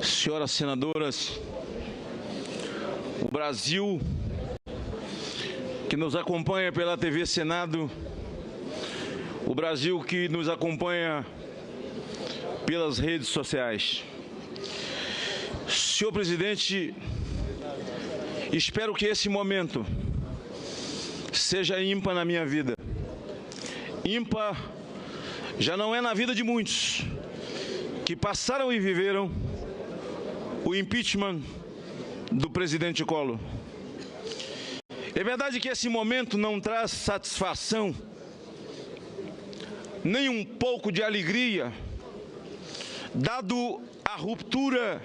Senhoras senadoras, o Brasil que nos acompanha pela TV Senado, o Brasil que nos acompanha pelas redes sociais. Senhor presidente, espero que esse momento seja ímpar na minha vida. Ímpar já não é na vida de muitos que passaram e viveram o impeachment do presidente Collor. É verdade que esse momento não traz satisfação, nem um pouco de alegria, dado a ruptura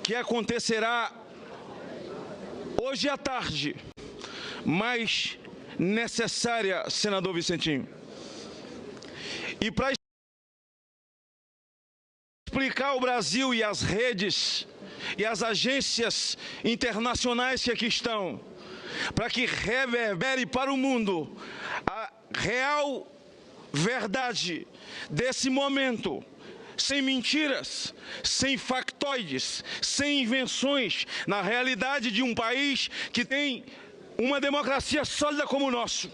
que acontecerá hoje à tarde, mas necessária, senador Vicentinho. E para explicar ao Brasil e às redes e às agências internacionais que aqui estão, para que reverbere para o mundo a real verdade desse momento, sem mentiras, sem factoides, sem invenções, na realidade de um país que tem uma democracia sólida como o nosso.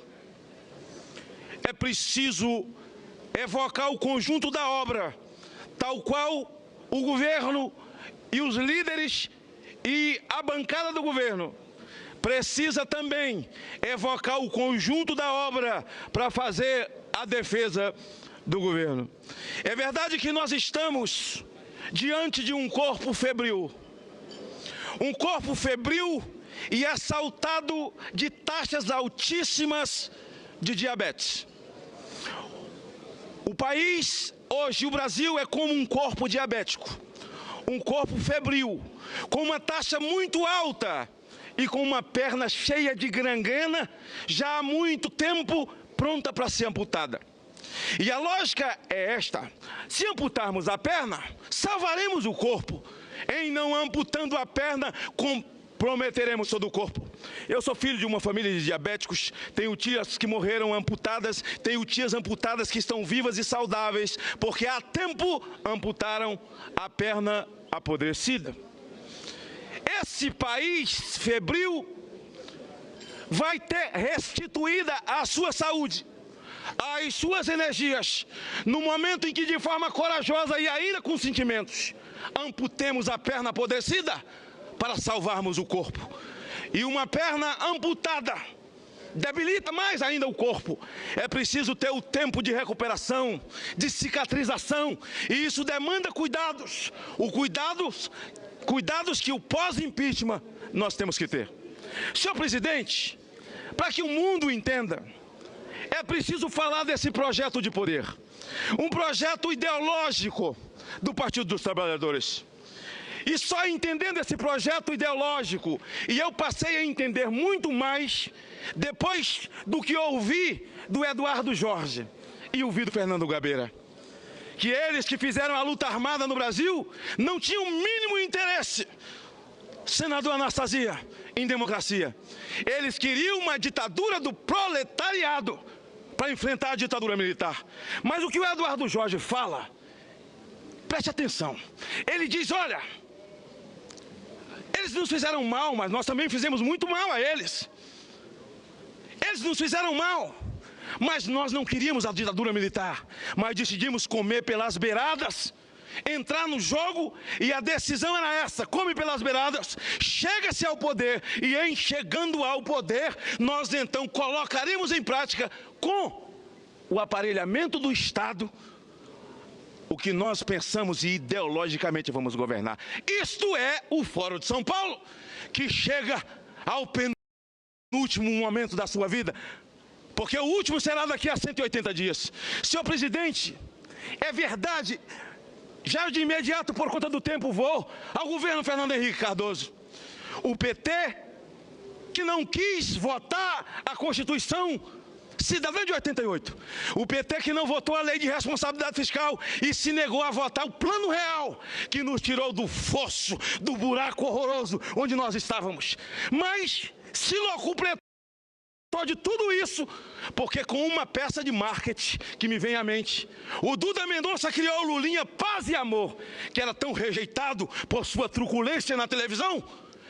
É preciso evocar o conjunto da obra, tal qual o governo e os líderes e a bancada do governo precisa também evocar o conjunto da obra para fazer a defesa do governo. É verdade que nós estamos diante de um corpo febril e assaltado de taxas altíssimas de diabetes. O país, hoje, o Brasil, é como um corpo diabético, um corpo febril, com uma taxa muito alta e com uma perna cheia de gangrena, já há muito tempo pronta para ser amputada. E a lógica é esta: se amputarmos a perna, salvaremos o corpo. Em não amputando a perna, comprometeremos todo o corpo. Eu sou filho de uma família de diabéticos, tenho tias que morreram amputadas, tenho tias amputadas que estão vivas e saudáveis, porque há tempo amputaram a perna apodrecida. Esse país febril vai ter restituída a sua saúde, as suas energias, no momento em que, de forma corajosa e ainda com sentimentos, amputemos a perna apodrecida para salvarmos o corpo. E uma perna amputada debilita mais ainda o corpo. É preciso ter o tempo de recuperação, de cicatrização, e isso demanda cuidados. Cuidados que o pós-impeachment nós temos que ter. Senhor presidente, para que o mundo entenda, é preciso falar desse projeto de poder. Um projeto ideológico do Partido dos Trabalhadores. E só entendendo esse projeto ideológico, e eu passei a entender muito mais depois do que ouvi do Eduardo Jorge e ouvi do Fernando Gabeira, que eles que fizeram a luta armada no Brasil não tinham o mínimo interesse, senador Anastasia, em democracia. Eles queriam uma ditadura do proletariado para enfrentar a ditadura militar. Mas o que o Eduardo Jorge fala, preste atenção, ele diz: olha, eles nos fizeram mal, mas nós também fizemos muito mal a eles. Eles nos fizeram mal, mas nós não queríamos a ditadura militar, mas decidimos comer pelas beiradas, entrar no jogo, e a decisão era essa: come pelas beiradas, chega-se ao poder, e em chegando ao poder, nós então colocaremos em prática, com o aparelhamento do Estado, o que nós pensamos e ideologicamente vamos governar. Isto é o Fórum de São Paulo, que chega ao penúltimo momento da sua vida, porque o último será daqui a 180 dias. Senhor presidente, é verdade, já de imediato, por conta do tempo, vou ao governo Fernando Henrique Cardoso. O PT, que não quis votar a Constituição Cidadã de 88. O PT que não votou a Lei de Responsabilidade Fiscal e se negou a votar o Plano Real, que nos tirou do fosso, do buraco horroroso onde nós estávamos. Mas se locupletou de tudo isso, porque com uma peça de marketing que me vem à mente, o Duda Mendonça criou o Lulinha Paz e Amor, que era tão rejeitado por sua truculência na televisão,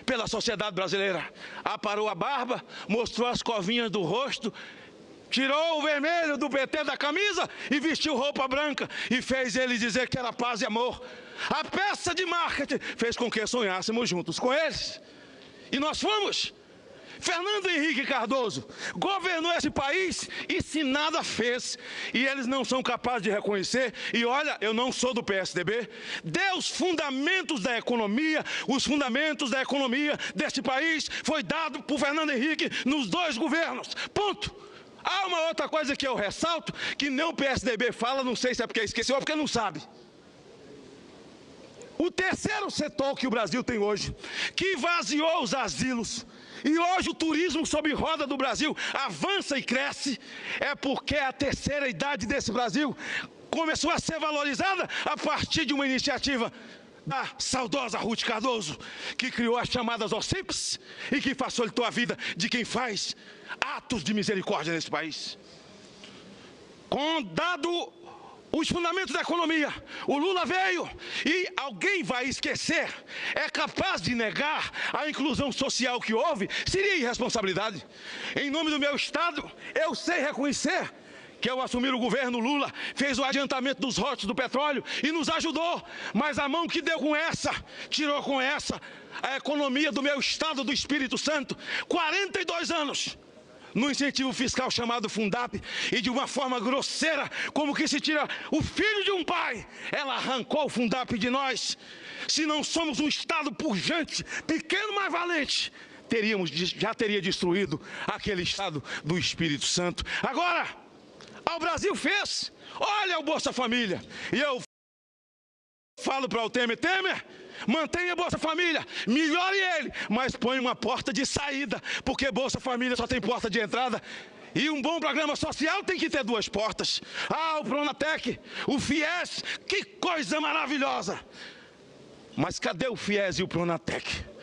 pela sociedade brasileira. Aparou a barba, mostrou as covinhas do rosto, tirou o vermelho do PT da camisa e vestiu roupa branca e fez ele dizer que era paz e amor. A peça de marketing fez com que sonhássemos juntos com eles. E nós fomos. Fernando Henrique Cardoso governou esse país e se nada fez, e eles não são capazes de reconhecer, e olha, eu não sou do PSDB, deu os fundamentos da economia, os fundamentos da economia deste país foi dado por Fernando Henrique nos 2 governos, ponto. Há uma outra coisa que eu ressalto, que nem o PSDB fala, não sei se é porque esqueceu ou porque não sabe. O terceiro setor que o Brasil tem hoje, que esvaziou os asilos, e hoje o turismo sob roda do Brasil avança e cresce, é porque a terceira idade desse Brasil começou a ser valorizada a partir de uma iniciativa da saudosa Ruth Cardoso, que criou as chamadas OCIPs e que facilitou a vida de quem faz atos de misericórdia nesse país. Dado os fundamentos da economia, o Lula veio e alguém vai esquecer, é capaz de negar a inclusão social que houve, seria irresponsabilidade. Em nome do meu Estado, eu sei reconhecer que ao assumir o governo Lula, fez o adiantamento dos royalties do petróleo e nos ajudou, mas a mão que deu com essa, tirou com essa, a economia do meu Estado do Espírito Santo, 42 anos, no incentivo fiscal chamado Fundap, e de uma forma grosseira, como que se tira o filho de um pai, ela arrancou o Fundap de nós. Se não somos um Estado pujante, pequeno, mas valente, já teria destruído aquele Estado do Espírito Santo. Agora, o Brasil fez, olha o Bolsa Família, e eu falo para o Temer, mantenha a Bolsa Família, melhore ele, mas põe uma porta de saída, porque Bolsa Família só tem porta de entrada, e um bom programa social tem que ter 2 portas. O Pronatec, o FIES, que coisa maravilhosa, mas cadê o FIES e o Pronatec?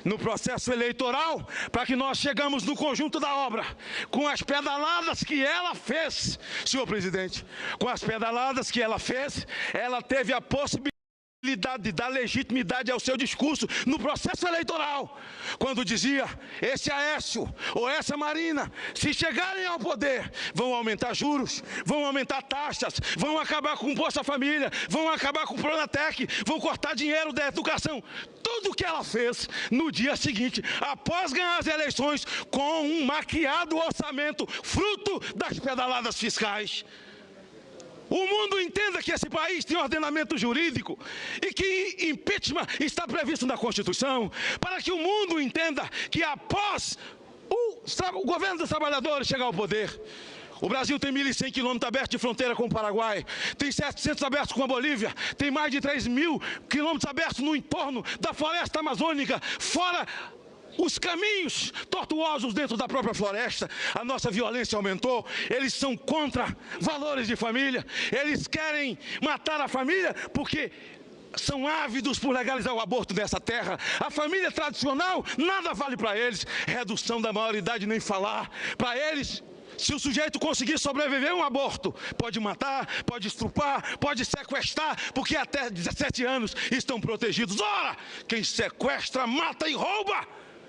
No processo eleitoral, para que nós chegamos no conjunto da obra, com as pedaladas que ela fez, senhor presidente, com as pedaladas que ela fez, ela teve a possibilidade de dar legitimidade ao seu discurso no processo eleitoral, quando dizia, esse Aécio ou essa Marina, se chegarem ao poder, vão aumentar juros, vão aumentar taxas, vão acabar com o Bolsa Família, vão acabar com o Pronatec, vão cortar dinheiro da educação. Tudo que ela fez no dia seguinte, após ganhar as eleições, com um maquiado orçamento, fruto das pedaladas fiscais. O mundo entenda que esse país tem ordenamento jurídico e que impeachment está previsto na Constituição, para que o mundo entenda que após o governo dos trabalhadores chegar ao poder, o Brasil tem 1.100 quilômetros abertos de fronteira com o Paraguai, tem 700 abertos com a Bolívia, tem mais de 3.000 quilômetros abertos no entorno da floresta amazônica, fora os caminhos tortuosos dentro da própria floresta. A nossa violência aumentou, eles são contra valores de família, eles querem matar a família porque são ávidos por legalizar o aborto nessa terra. A família tradicional, nada vale para eles, redução da maioridade nem falar. Para eles, se o sujeito conseguir sobreviver a um aborto, pode matar, pode estrupar, pode sequestrar, porque até 17 anos estão protegidos. Ora, quem sequestra, mata e rouba,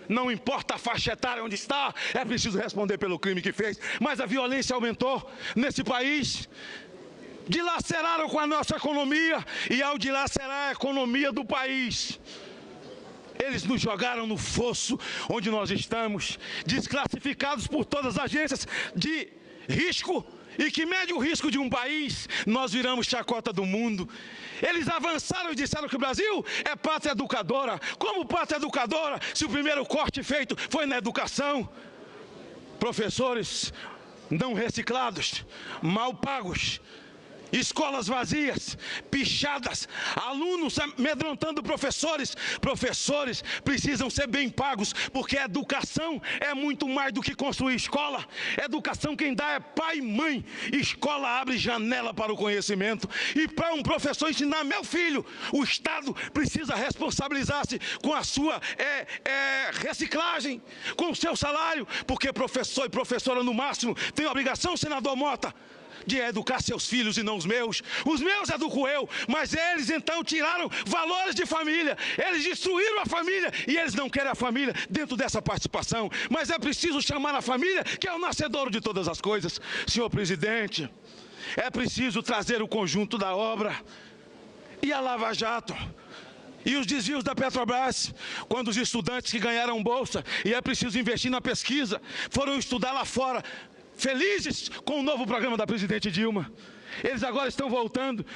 não importa a faixa etária onde está, é preciso responder pelo crime que fez. Mas a violência aumentou nesse país, dilaceraram com a nossa economia, e ao dilacerar a economia do país, eles nos jogaram no fosso onde nós estamos, desclassificados por todas as agências de risco, e que mede o risco de um país, nós viramos chacota do mundo. Eles avançaram e disseram que o Brasil é pátria educadora. Como pátria educadora, se o primeiro corte feito foi na educação? Professores não reciclados, mal pagos, Escolas vazias, pichadas, alunos amedrontando professores. Professores precisam ser bem pagos, porque a educação é muito mais do que construir escola. Educação quem dá é pai e mãe. Escola abre janela para o conhecimento. E para um professor ensinar, meu filho, o Estado precisa responsabilizar-se com a sua reciclagem, com o seu salário, porque professor e professora no máximo tem a obrigação, senador Mota, de educar seus filhos e não os meus. Os meus educo eu, mas eles então tiraram valores de família, eles destruíram a família e eles não querem a família dentro dessa participação. Mas é preciso chamar a família, que é o nascedouro de todas as coisas. Senhor presidente, é preciso trazer o conjunto da obra. E a Lava Jato? E os desvios da Petrobras, quando os estudantes que ganharam bolsa, e é preciso investir na pesquisa, foram estudar lá fora, felizes com o novo programa da presidente Dilma. Eles agora estão voltando.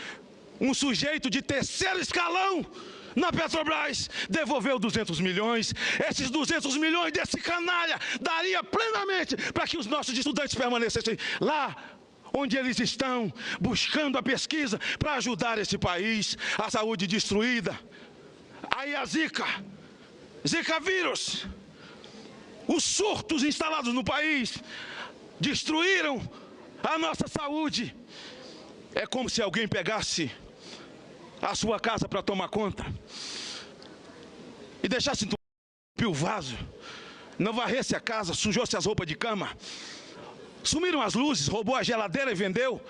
Um sujeito de terceiro escalão na Petrobras devolveu 200 milhões. Esses 200 milhões desse canalha daria plenamente para que os nossos estudantes permanecessem lá onde eles estão, buscando a pesquisa para ajudar esse país. A saúde destruída. Aí a Zika vírus, os surtos instalados no país destruíram a nossa saúde. É como se alguém pegasse a sua casa para tomar conta e deixasse entupir o vaso, não varresse a casa, sujou-se as roupas de cama, sumiram as luzes, roubou a geladeira e vendeu.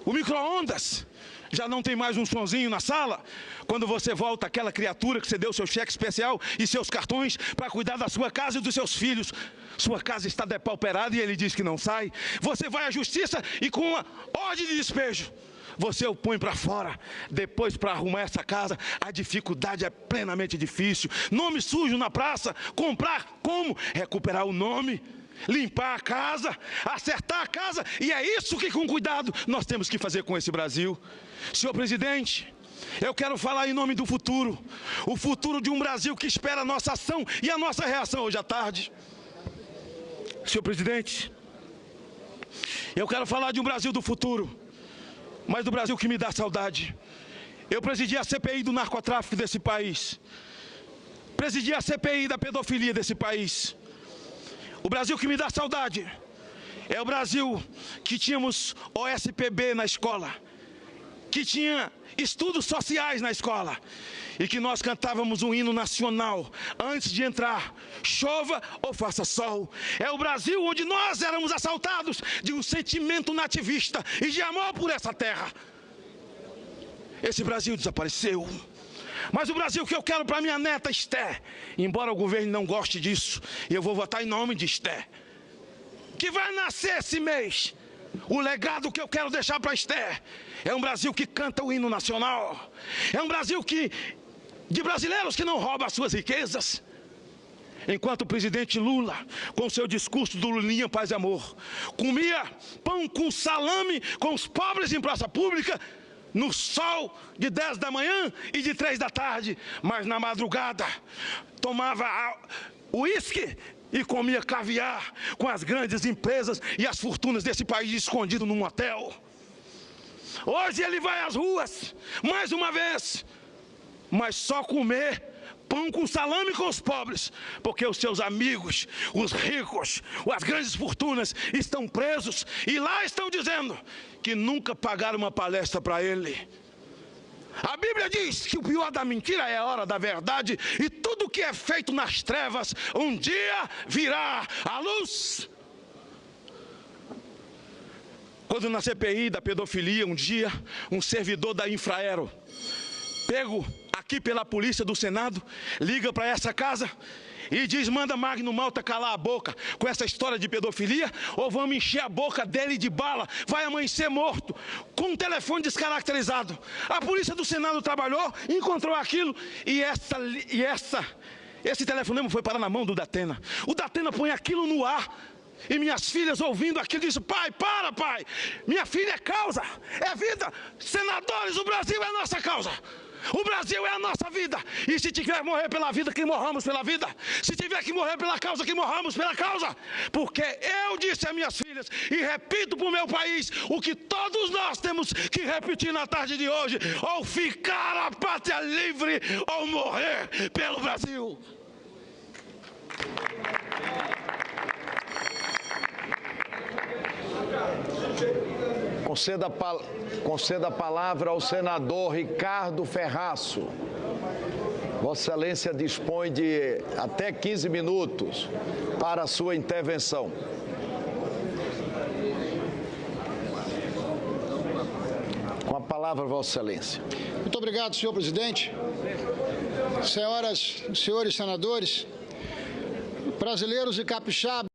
O micro-ondas já não tem mais um sonzinho na sala. Quando você volta, aquela criatura que você deu seu cheque especial e seus cartões para cuidar da sua casa e dos seus filhos, sua casa está depauperada e ele diz que não sai. Você vai à justiça e com uma ordem de despejo, você o põe para fora. Depois, para arrumar essa casa, a dificuldade é plenamente difícil. Nome sujo na praça, comprar como? Recuperar o nome, limpar a casa, acertar a casa. E é isso que, com cuidado, nós temos que fazer com esse Brasil. Senhor presidente, eu quero falar em nome do futuro. O futuro de um Brasil que espera a nossa ação e a nossa reação hoje à tarde. Senhor presidente, eu quero falar de um Brasil do futuro, mas do Brasil que me dá saudade. Eu presidi a CPI do narcotráfico desse país, presidi a CPI da pedofilia desse país. O Brasil que me dá saudade é o Brasil que tínhamos OSPB na escola, que tinha estudos sociais na escola e que nós cantávamos um hino nacional antes de entrar, chova ou faça sol. É o Brasil onde nós éramos assaltados de um sentimento nativista e de amor por essa terra. Esse Brasil desapareceu. Mas o Brasil que eu quero para minha neta Esther, embora o governo não goste disso, eu vou votar em nome de Esther, que vai nascer esse mês. O legado que eu quero deixar para Esther é um Brasil que canta o hino nacional. É um Brasil de brasileiros que não roubam as suas riquezas. Enquanto o presidente Lula, com seu discurso do Lulinha Paz e Amor, comia pão com salame com os pobres em praça pública, no sol de 10 da manhã e de 3 da tarde, mas na madrugada tomava uísque e comia caviar com as grandes empresas e as fortunas desse país escondido num hotel. Hoje ele vai às ruas, mais uma vez, mas só comer pão com salame com os pobres, porque os seus amigos, os ricos, as grandes fortunas estão presos e lá estão dizendo que nunca pagaram uma palestra para ele. A Bíblia diz que o pior da mentira é a hora da verdade, e tudo que é feito nas trevas, um dia virá à luz. Quando na CPI da pedofilia, um dia, um servidor da Infraero, pego aqui pela polícia do Senado, liga para essa casa e diz: manda Magno Malta calar a boca com essa história de pedofilia, ou vamos encher a boca dele de bala, vai amanhecer morto, com um telefone descaracterizado. A polícia do Senado trabalhou, encontrou aquilo, e esse telefonema foi parar na mão do Datena. O Datena põe aquilo no ar, e minhas filhas ouvindo aquilo dizem: pai, para pai, minha filha é causa, é vida, senadores, o Brasil é nossa causa. O Brasil é a nossa vida. E se tiver que morrer pela vida, que morramos pela vida. Se tiver que morrer pela causa, que morramos pela causa. Porque eu disse às minhas filhas, e repito para o meu país, o que todos nós temos que repetir na tarde de hoje: ou ficar a pátria livre, ou morrer pelo Brasil. Conceda a palavra ao senador Ricardo Ferraço. Vossa Excelência dispõe de até 15 minutos para a sua intervenção. Com a palavra, Vossa Excelência. Muito obrigado, senhor presidente. Senhoras e senhores senadores, brasileiros e capixabas,